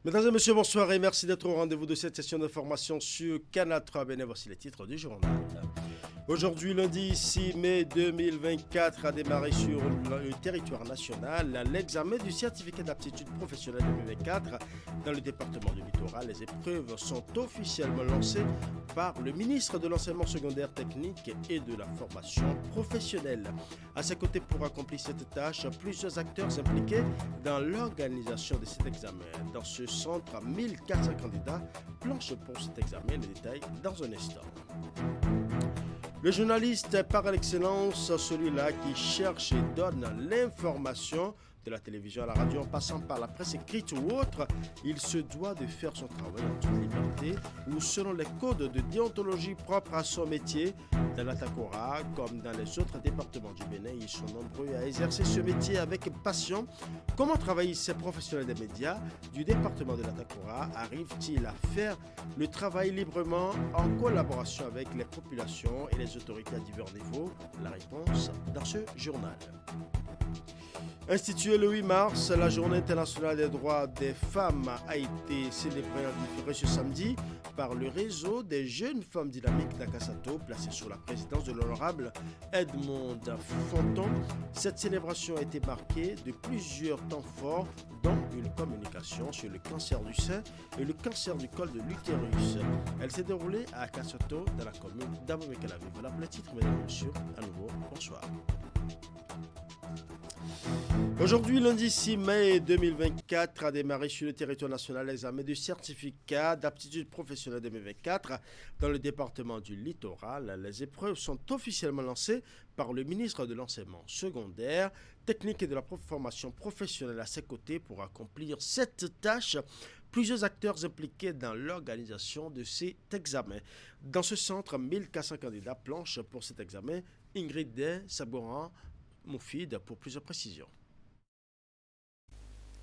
Mesdames et messieurs, bonsoir et merci d'être au rendez-vous de cette session d'information sur Canal 3. Bien, voici les titres du journal. Aujourd'hui, lundi 6 mai 2024, a démarré sur le territoire national l'examen du certificat d'aptitude professionnelle 2024 dans le département du littoral. Les épreuves sont officiellement lancées par le ministre de l'enseignement secondaire technique et de la formation professionnelle. À ses côtés, pour accomplir cette tâche, plusieurs acteurs impliqués dans l'organisation de cet examen. Dans ce centre, 1400 candidats planchent pour cet examen. Les détails dans un instant. Le journaliste par excellence, celui-là qui cherche et donne l'information de la télévision à la radio en passant par la presse écrite ou autre, il se doit de faire son travail en toute liberté ou selon les codes de déontologie propres à son métier. Dans l'Atakora, comme dans les autres départements du Bénin, ils sont nombreux à exercer ce métier avec passion. Comment travaillent ces professionnels des médias du département de l'Atakora? Arrivent-ils à faire le travail librement en collaboration avec les populations et les autorités à divers niveaux? La réponse dans ce journal. Instituée le 8 mars, la Journée internationale des droits des femmes a été célébrée en différé ce samedi par le réseau des jeunes femmes dynamiques d'Akasato, placé sous la présidence de l'honorable Edmond Fonton. Cette célébration a été marquée de plusieurs temps forts, dont une communication sur le cancer du sein et le cancer du col de l'utérus. Elle s'est déroulée à Akasato, dans la commune d'Abomey-Calavi. Voilà pour le titre, mesdames et messieurs. À nouveau, bonsoir. Aujourd'hui, lundi 6 mai 2024, a démarré sur le territoire national l'examen du certificat d'aptitude professionnelle 2024 dans le département du littoral. Les épreuves sont officiellement lancées par le ministre de l'enseignement secondaire, technique et de la formation professionnelle à ses côtés pour accomplir cette tâche. Plusieurs acteurs impliqués dans l'organisation de cet examen. Dans ce centre, 1400 candidats planchent pour cet examen. Ingrid Sabouran, Moufid, pour plusieurs précisions.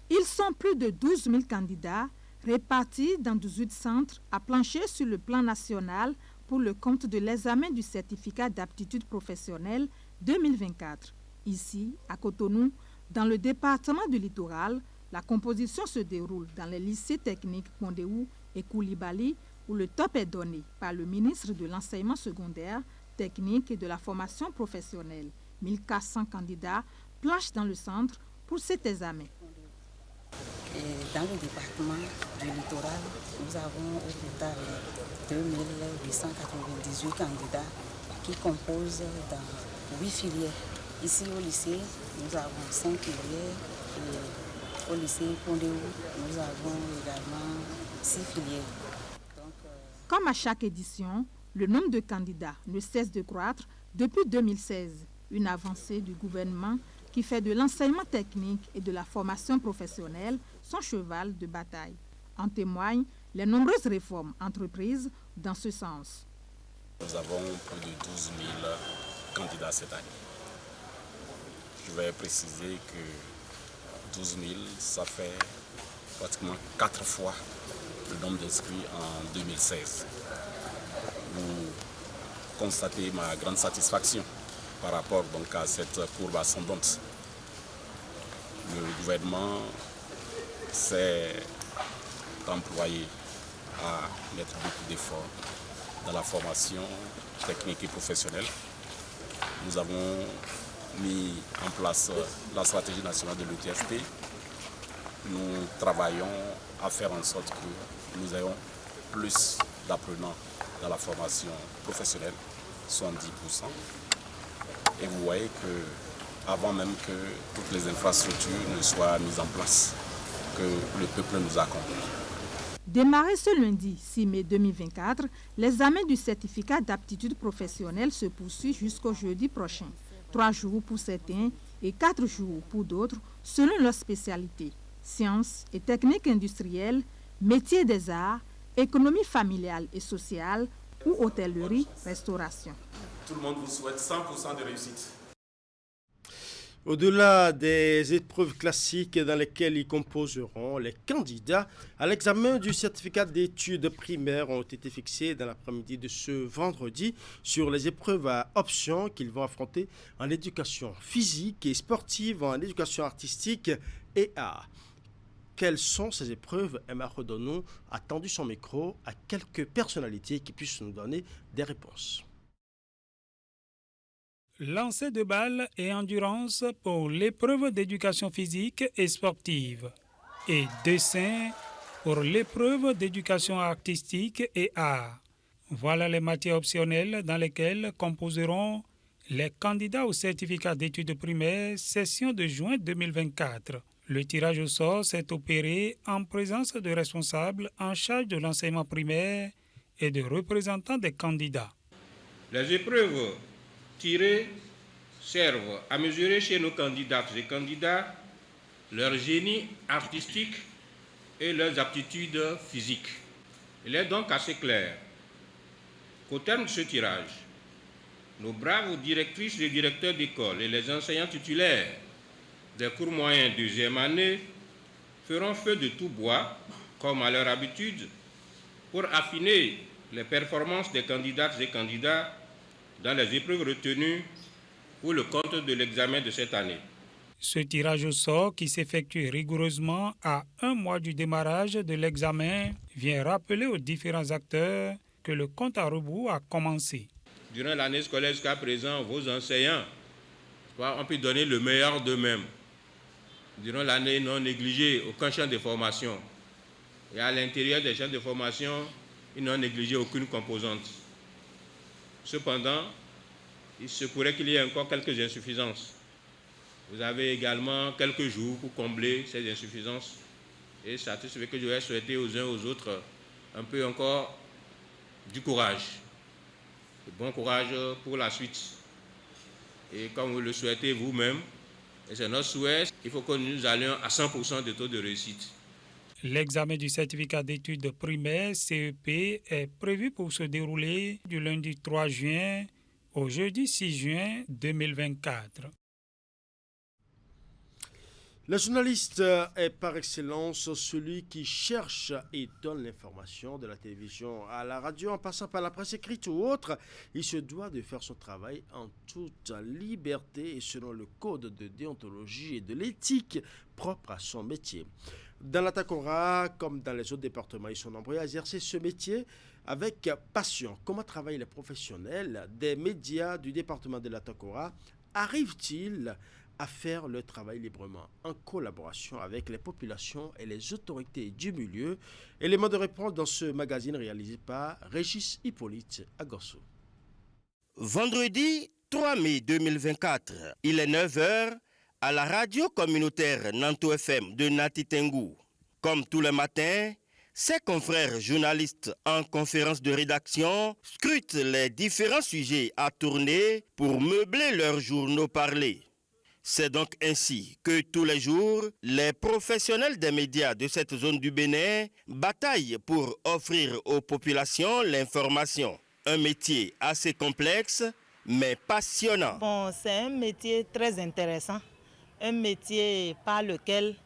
Ils sont plus de 12 000 candidats répartis dans 18 centres à plancher sur le plan national pour le compte de l'examen du certificat d'aptitude professionnelle 2024. Ici, à Cotonou, dans le département du littoral, la composition se déroule dans les lycées techniques Pondéou et Koulibaly, où le top est donné par le ministre de l'enseignement secondaire, technique et de la formation professionnelle. 1400 candidats planchent dans le centre pour cet examen. Dans le département du littoral, nous avons au total 2898 candidats qui composent dans 8 filières. Ici au lycée, nous avons 5 filières et au lycée Pondéou, nous avons également 6 filières. Comme à chaque édition, le nombre de candidats ne cesse de croître depuis 2016, une avancée du gouvernement qui fait de l'enseignement technique et de la formation professionnelle son cheval de bataille. En témoignent les nombreuses réformes entreprises dans ce sens. Nous avons plus de 12 000 candidats cette année. Je vais préciser que 12 000, ça fait pratiquement 4 fois le nombre d'inscrits en 2016. Vous constatez ma grande satisfaction par rapport donc à cette courbe ascendante. Le gouvernement s'est employé à mettre beaucoup d'efforts dans la formation technique et professionnelle. Nous avons mis en place la stratégie nationale de l'ETFP. Nous travaillons à faire en sorte que nous ayons plus d'apprenants dans la formation professionnelle, 70%. Et vous voyez que avant même que toutes les infrastructures ne soient mises en place, que le peuple nous accompagne. Démarré ce lundi 6 mai 2024, l'examen du certificat d'aptitude professionnelle se poursuit jusqu'au jeudi prochain. 3 jours pour certains et 4 jours pour d'autres, selon leur spécialité. Sciences et techniques industrielles, métiers des arts, économie familiale et sociale ou hôtellerie, restauration. Tout le monde vous souhaite 100% de réussite. Au-delà des épreuves classiques dans lesquelles ils composeront, les candidats à l'examen du certificat d'études primaires ont été fixés dans l'après-midi de ce vendredi sur les épreuves à option qu'ils vont affronter en éducation physique et sportive, en éducation artistique et art. Quelles sont ces épreuves? Emma Rodonou a tendu son micro à quelques personnalités qui puissent nous donner des réponses. Lancer de balles et endurance pour l'épreuve d'éducation physique et sportive. Et dessin pour l'épreuve d'éducation artistique et art. Voilà les matières optionnelles dans lesquelles composeront les candidats au certificat d'études primaires session de juin 2024. Le tirage au sort s'est opéré en présence de responsables en charge de l'enseignement primaire et de représentants des candidats. Les épreuves tirées servent à mesurer chez nos candidates et candidats leur génie artistique et leurs aptitudes physiques. Il est donc assez clair qu'au terme de ce tirage, nos braves directrices et directeurs d'école et les enseignants titulaires des cours moyens deuxième année feront feu de tout bois, comme à leur habitude, pour affiner les performances des candidates et candidats dans les épreuves retenues pour le compte de l'examen de cette année. Ce tirage au sort, qui s'effectue rigoureusement à un mois du démarrage de l'examen, vient rappeler aux différents acteurs que le compte à rebours a commencé. Durant l'année scolaire jusqu'à présent, vos enseignants ont pu donner le meilleur d'eux-mêmes. Durant l'année, non négligé aucun champ de formation. Et à l'intérieur des champs de formation, ils n'ont négligé aucune composante. Cependant, il se pourrait qu'il y ait encore quelques insuffisances. Vous avez également quelques jours pour combler ces insuffisances. Et ça tout ce que je vais souhaiter aux uns aux autres un peu encore du courage. Bon courage pour la suite. Et comme vous le souhaitez vous-même, et c'est notre souhait, il faut que nous allions à 100% de taux de réussite. L'examen du certificat d'études primaires CEP est prévu pour se dérouler du lundi 3 juin au jeudi 6 juin 2024. Le journaliste est par excellence celui qui cherche et donne l'information, de la télévision à la radio, en passant par la presse écrite ou autre. Il se doit de faire son travail en toute liberté et selon le code de déontologie et de l'éthique propre à son métier. Dans la Takora, comme dans les autres départements, ils sont nombreux à exercer ce métier avec passion. Comment travaillent les professionnels des médias du département de la Takora? Arrivent-ils à faire le travail librement, en collaboration avec les populations et les autorités du milieu? Élément de réponse dans ce magazine réalisé par Régis Hippolyte Agosso. Vendredi 3 mai 2024, il est 9h à la radio communautaire Nanto FM de Natitengu. Comme tous les matins, ses confrères journalistes en conférence de rédaction scrutent les différents sujets à tourner pour meubler leurs journaux parlés. C'est donc ainsi que tous les jours, les professionnels des médias de cette zone du Bénin bataillent pour offrir aux populations l'information. Un métier assez complexe, mais passionnant. Bon, c'est un métier très intéressant, un métier par lequel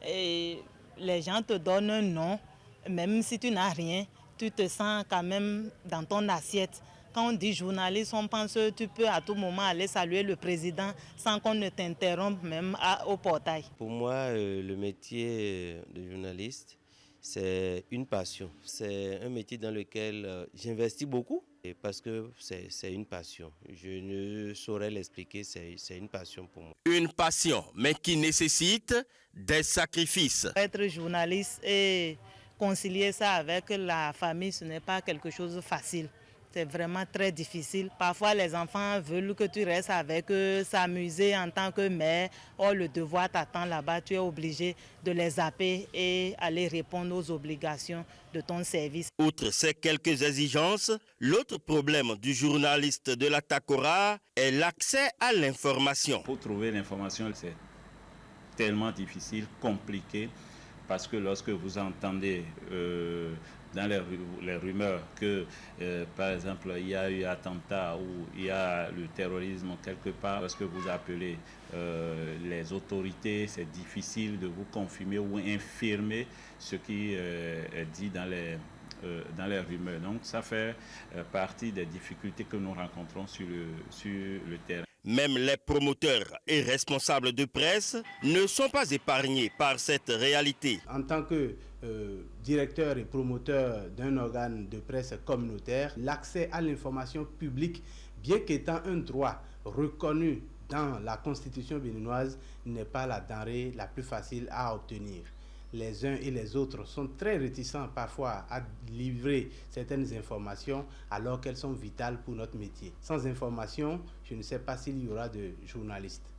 les gens te donnent un nom, même si tu n'as rien, tu te sens quand même dans ton assiette. Quand on dit journaliste, on pense que tu peux à tout moment aller saluer le président sans qu'on ne t'interrompe même au portail. Pour moi, le métier de journaliste, c'est une passion. C'est un métier dans lequel j'investis beaucoup parce que c'est une passion. Je ne saurais l'expliquer, c'est une passion pour moi. Une passion, mais qui nécessite des sacrifices. Être journaliste et concilier ça avec la famille, ce n'est pas quelque chose de facile. C'est vraiment très difficile. Parfois, les enfants veulent que tu restes avec eux, s'amuser en tant que mère. Or, le devoir t'attend là-bas. Tu es obligé de les zapper et aller répondre aux obligations de ton service. Outre ces quelques exigences, l'autre problème du journaliste de la Takora est l'accès à l'information. Pour trouver l'information, c'est tellement difficile, compliqué, parce que lorsque vous entendez dans les rumeurs que, par exemple, il y a eu attentat ou il y a le terrorisme quelque part, lorsque vous appelez les autorités, c'est difficile de vous confirmer ou infirmer ce qui est dit dans les rumeurs. Donc ça fait partie des difficultés que nous rencontrons sur le terrain. Même les promoteurs et responsables de presse ne sont pas épargnés par cette réalité. En tant que directeur et promoteur d'un organe de presse communautaire, l'accès à l'information publique, bien qu'étant un droit reconnu dans la Constitution béninoise, n'est pas la denrée la plus facile à obtenir. Les uns et les autres sont très réticents parfois à livrer certaines informations alors qu'elles sont vitales pour notre métier. Sans information, je ne sais pas s'il y aura de journalistes.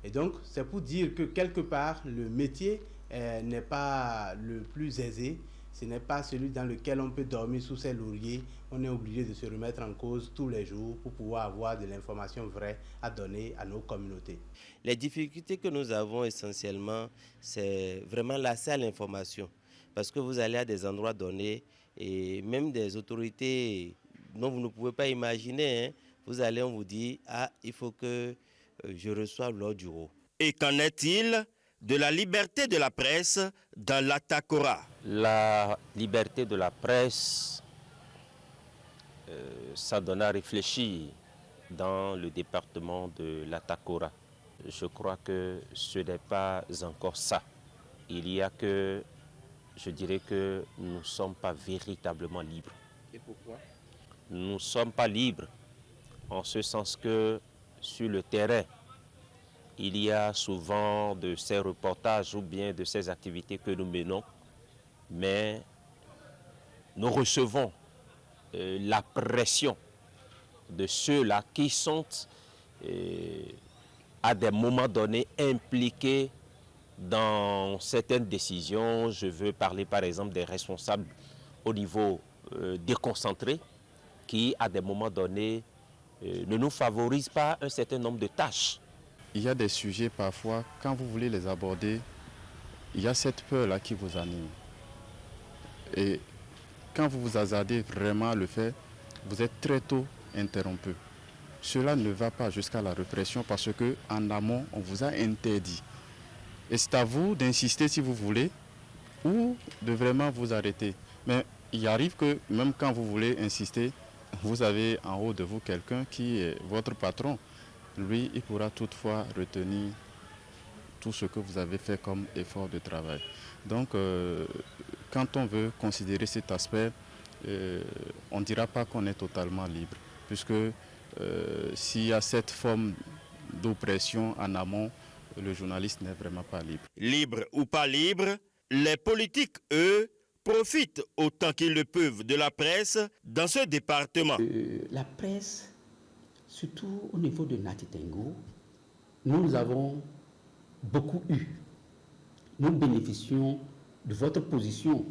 Et donc, c'est pour dire que quelque part, le métier n'est pas le plus aisé. Ce n'est pas celui dans lequel on peut dormir sous ses lauriers. On est obligé de se remettre en cause tous les jours pour pouvoir avoir de l'information vraie à donner à nos communautés. Les difficultés que nous avons essentiellement, c'est vraiment l'accès à l'information. Parce que vous allez à des endroits donnés et même des autorités dont vous ne pouvez pas imaginer, vous allez, on vous dit, il faut que je reçoive l'ordre du haut. Et qu'en est-il de la liberté de la presse dans l'Atakora? La liberté de la presse, ça donne à réfléchir dans le département de l'Atakora. Je crois que ce n'est pas encore ça. Il y a que, je dirais que nous ne sommes pas véritablement libres. Et pourquoi? Nous ne sommes pas libres en ce sens que sur le terrain, il y a souvent de ces reportages ou bien de ces activités que nous menons, mais nous recevons la pression de ceux-là qui sont à des moments donnés impliqués dans certaines décisions. Je veux parler par exemple des responsables au niveau déconcentré qui à des moments donnés ne nous favorisent pas un certain nombre de tâches. Il y a des sujets parfois, quand vous voulez les aborder, il y a cette peur-là qui vous anime. Et quand vous vous hasardez vraiment à le faire, vous êtes très tôt interrompu. Cela ne va pas jusqu'à la répression parce qu'en amont, on vous a interdit. Et c'est à vous d'insister si vous voulez ou de vraiment vous arrêter. Mais il arrive que même quand vous voulez insister, vous avez en haut de vous quelqu'un qui est votre patron. Lui, il pourra toutefois retenir tout ce que vous avez fait comme effort de travail. Donc, quand on veut considérer cet aspect, on ne dira pas qu'on est totalement libre, puisque s'il y a cette forme d'oppression en amont, le journaliste n'est vraiment pas libre. Libre ou pas libre, les politiques, eux, profitent autant qu'ils le peuvent de la presse dans ce département. La presse, surtout au niveau de Nati Tengu, nous avons beaucoup eu. Nous bénéficions de votre position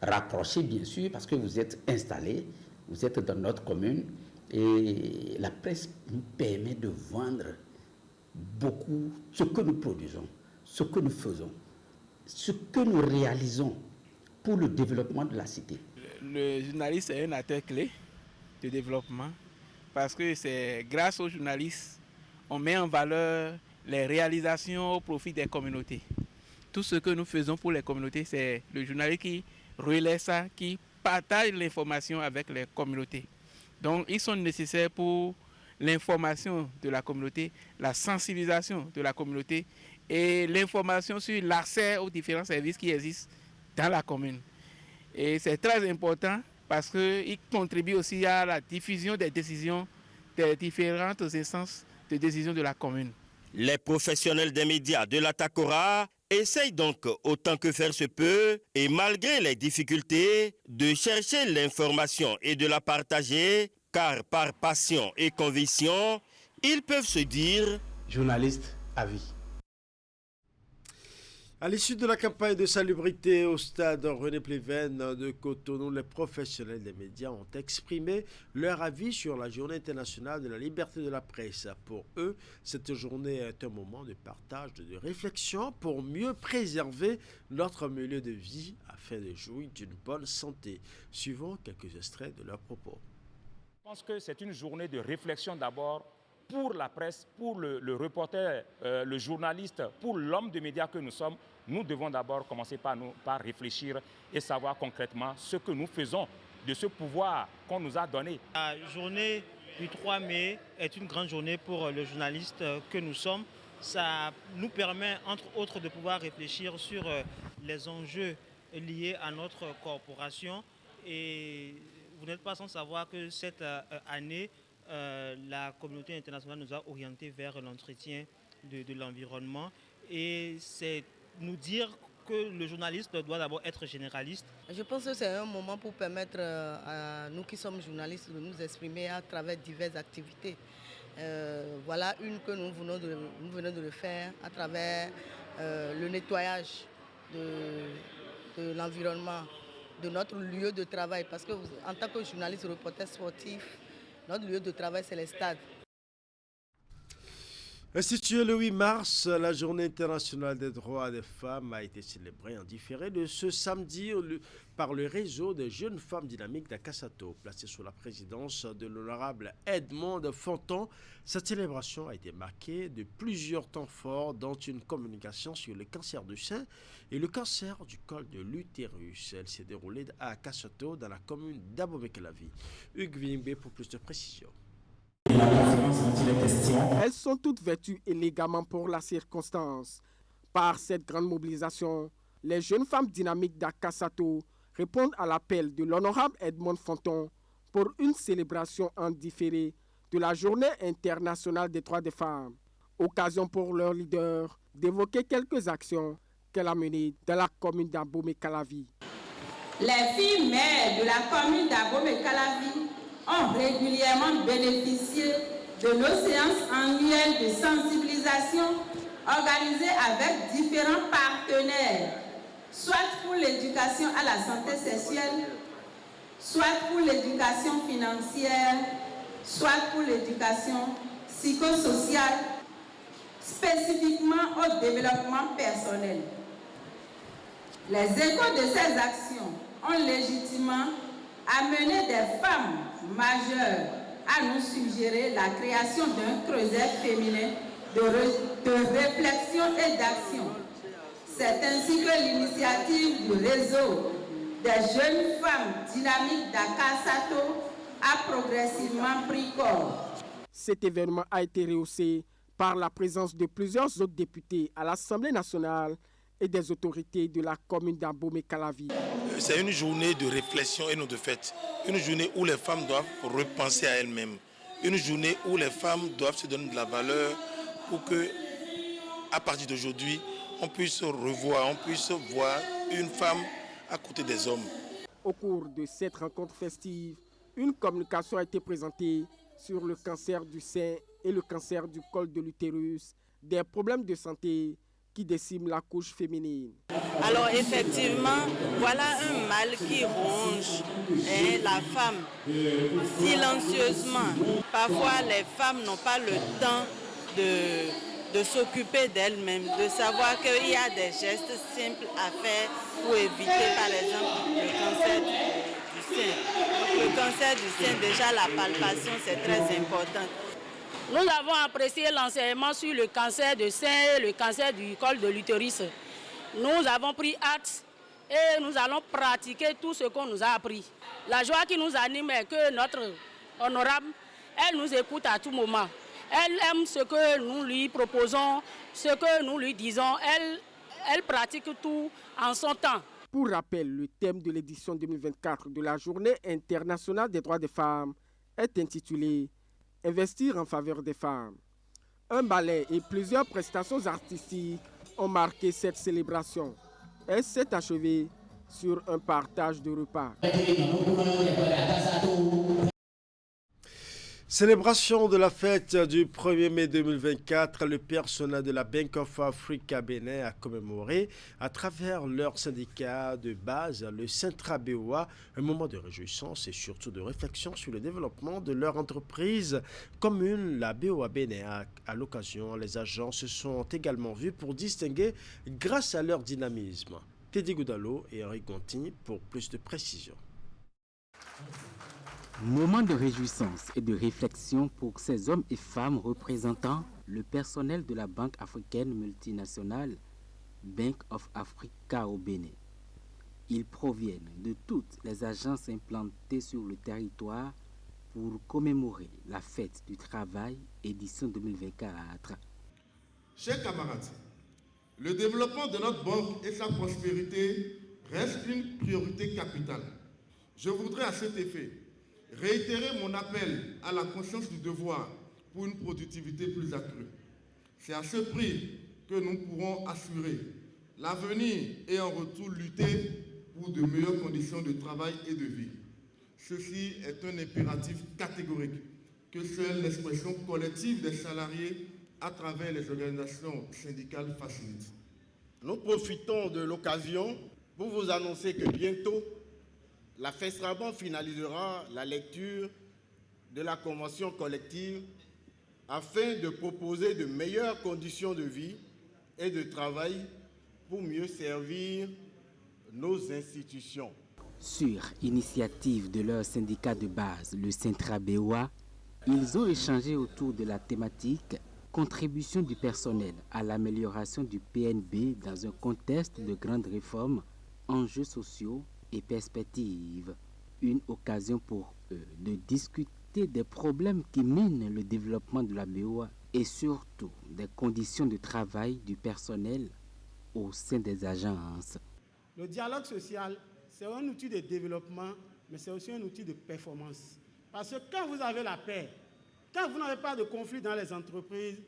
rapprochée, bien sûr, parce que vous êtes installés, vous êtes dans notre commune, et la presse nous permet de vendre beaucoup ce que nous produisons, ce que nous faisons, ce que nous réalisons pour le développement de la cité. Le journaliste est un acteur clé de développement parce que c'est grâce aux journalistes on met en valeur les réalisations au profit des communautés. Tout ce que nous faisons pour les communautés, c'est le journaliste qui relaie ça, qui partage l'information avec les communautés. Donc ils sont nécessaires pour l'information de la communauté, la sensibilisation de la communauté et l'information sur l'accès aux différents services qui existent dans la commune. Et c'est très important parce qu'il contribue aussi à la diffusion des décisions des différentes instances de décision de la commune. Les professionnels des médias de l'Atakora essayent donc autant que faire se peut et malgré les difficultés de chercher l'information et de la partager car par passion et conviction, ils peuvent se dire journaliste à vie. À l'issue de la campagne de salubrité au stade René Pleven de Cotonou, les professionnels des médias ont exprimé leur avis sur la journée internationale de la liberté de la presse. Pour eux, cette journée est un moment de partage, de réflexion pour mieux préserver notre milieu de vie afin de jouir d'une bonne santé. Suivons quelques extraits de leurs propos. Je pense que c'est une journée de réflexion d'abord pour la presse, pour le reporter, le journaliste, pour l'homme de médias que nous sommes. Nous devons d'abord commencer par réfléchir et savoir concrètement ce que nous faisons de ce pouvoir qu'on nous a donné. La journée du 3 mai est une grande journée pour le journaliste que nous sommes. Ça nous permet, entre autres, de pouvoir réfléchir sur les enjeux liés à notre corporation. Et vous n'êtes pas sans savoir que cette année, la communauté internationale nous a orientés vers l'entretien de l'environnement. Et c'est nous dire que le journaliste doit d'abord être généraliste. Je pense que c'est un moment pour permettre à nous qui sommes journalistes de nous exprimer à travers diverses activités. Voilà une que nous venons de le faire à travers le nettoyage de l'environnement, de notre lieu de travail. Parce que en tant que journaliste reporter sportif, notre lieu de travail, c'est les stades. Instituée le 8 mars, la Journée internationale des droits des femmes a été célébrée en différé de ce samedi par le réseau des jeunes femmes dynamiques d'Akasato, placé sous la présidence de l'honorable Edmond Fonton. Cette célébration a été marquée de plusieurs temps forts, dont une communication sur le cancer du sein et le cancer du col de l'utérus. Elle s'est déroulée à Akasato, dans la commune d'Abomey-Calavi. Hugues Vimbe pour plus de précisions. Elles sont toutes vêtues élégamment pour la circonstance. Par cette grande mobilisation, les jeunes femmes dynamiques d'Akasato répondent à l'appel de l'honorable Edmond Fonton pour une célébration en différé de la Journée internationale des droits des femmes. Occasion pour leur leader d'évoquer quelques actions qu'elle a menées dans la commune d'Abomey-Calavi. Les filles mères de la commune d'Abomey-Calavi ont régulièrement bénéficié de nos séances annuelles de sensibilisation organisées avec différents partenaires, soit pour l'éducation à la santé sexuelle, soit pour l'éducation financière, soit pour l'éducation psychosociale, spécifiquement au développement personnel. Les échos de ces actions ont légitimement amené des femmes majeures à nous suggérer la création d'un creuset féminin de réflexion et d'action. C'est ainsi que l'initiative du réseau des jeunes femmes dynamiques d'Akasato a progressivement pris corps. Cet événement a été rehaussé par la présence de plusieurs autres députés à l'Assemblée nationale et des autorités de la commune d'Abomey-Calavi. C'est une journée de réflexion et non de fête. Une journée où les femmes doivent repenser à elles-mêmes. Une journée où les femmes doivent se donner de la valeur pour que, à partir d'aujourd'hui, on puisse revoir, on puisse voir une femme à côté des hommes. Au cours de cette rencontre festive, une communication a été présentée sur le cancer du sein et le cancer du col de l'utérus, des problèmes de santé qui déciment la couche féminine. Alors effectivement, voilà un mal qui ronge la femme silencieusement. Parfois, les femmes n'ont pas le temps de s'occuper d'elles-mêmes, de savoir qu'il y a des gestes simples à faire pour éviter, par exemple, le cancer du sein. Le cancer du sein, déjà la palpation, c'est très important. Nous avons apprécié l'enseignement sur le cancer du sein et le cancer du col de l'utérus. Nous avons pris acte et nous allons pratiquer tout ce qu'on nous a appris. La joie qui nous anime est que notre honorable, elle nous écoute à tout moment. Elle aime ce que nous lui proposons, ce que nous lui disons. Elle pratique tout en son temps. Pour rappel, le thème de l'édition 2024 de la Journée internationale des droits des femmes est intitulé « Investir en faveur des femmes ». Un ballet et plusieurs prestations artistiques ont marqué cette célébration. Elle s'est achevée sur un partage de repas. Célébration de la fête du 1er mai 2024, le personnel de la Bank of Africa Bénin a commémoré à travers leur syndicat de base, le Centra BOA, un moment de réjouissance et surtout de réflexion sur le développement de leur entreprise commune, la BOA Bénin. À l'occasion, les agents se sont également vus pour distinguer grâce à leur dynamisme. Teddy Goudalo et Henri Gonti pour plus de précisions. Moment de réjouissance et de réflexion pour ces hommes et femmes représentant le personnel de la Banque africaine multinationale Bank of Africa au Bénin. Ils proviennent de toutes les agences implantées sur le territoire pour commémorer la fête du travail édition 2024. Chers camarades, le développement de notre banque et sa prospérité reste une priorité capitale. Je voudrais à cet effet réitérer mon appel à la conscience du devoir pour une productivité plus accrue. C'est à ce prix que nous pourrons assurer l'avenir et en retour lutter pour de meilleures conditions de travail et de vie. Ceci est un impératif catégorique que seule l'expression collective des salariés à travers les organisations syndicales facilite. Nous profitons de l'occasion pour vous annoncer que bientôt, la FESRABAN finalisera la lecture de la convention collective afin de proposer de meilleures conditions de vie et de travail pour mieux servir nos institutions. Sur initiative de leur syndicat de base, le Centra-BOA, ils ont échangé autour de la thématique « Contribution du personnel à l'amélioration du PNB dans un contexte de grandes réformes, enjeux sociaux et perspectives ». Une occasion pour eux de discuter des problèmes qui minent le développement de la BOA et surtout des conditions de travail du personnel au sein des agences. Le dialogue social, c'est un outil de développement, mais c'est aussi un outil de performance. Parce que quand vous avez la paix, quand vous n'avez pas de conflit dans les entreprises,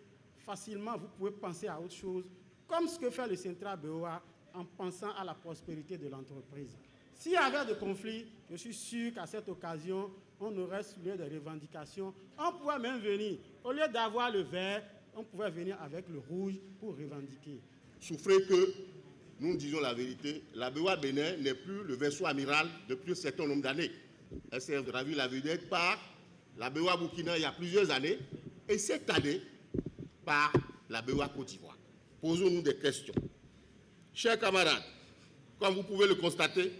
facilement vous pouvez penser à autre chose, comme ce que fait le Centra-BOA en pensant à la prospérité de l'entreprise. S'il y avait de conflits, je suis sûr qu'à cette occasion, on aurait soulevé des revendications. On pourrait même venir, au lieu d'avoir le vert, on pouvait venir avec le rouge pour revendiquer. Souffrez que nous disons la vérité, la BOA Bénin n'est plus le vaisseau amiral depuis un certain nombre d'années. Elle s'est ravie la vedette par la BOA Burkina il y a plusieurs années et cette année par la BOA Côte d'Ivoire. Posons-nous des questions. Chers camarades, comme vous pouvez le constater,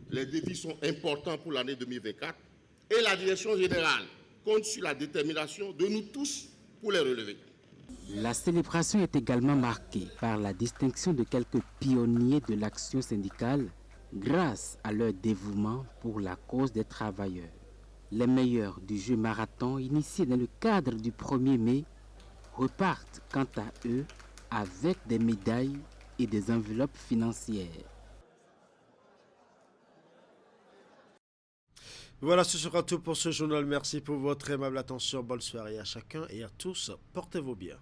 les défis sont importants pour l'année 2024 et la direction générale compte sur la détermination de nous tous pour les relever. La célébration est également marquée par la distinction de quelques pionniers de l'action syndicale grâce à leur dévouement pour la cause des travailleurs. Les meilleurs du jeu marathon initié dans le cadre du 1er mai repartent quant à eux avec des médailles et des enveloppes financières. Voilà, ce sera tout pour ce journal. Merci pour votre aimable attention. Bonne soirée à chacun et à tous. Portez-vous bien.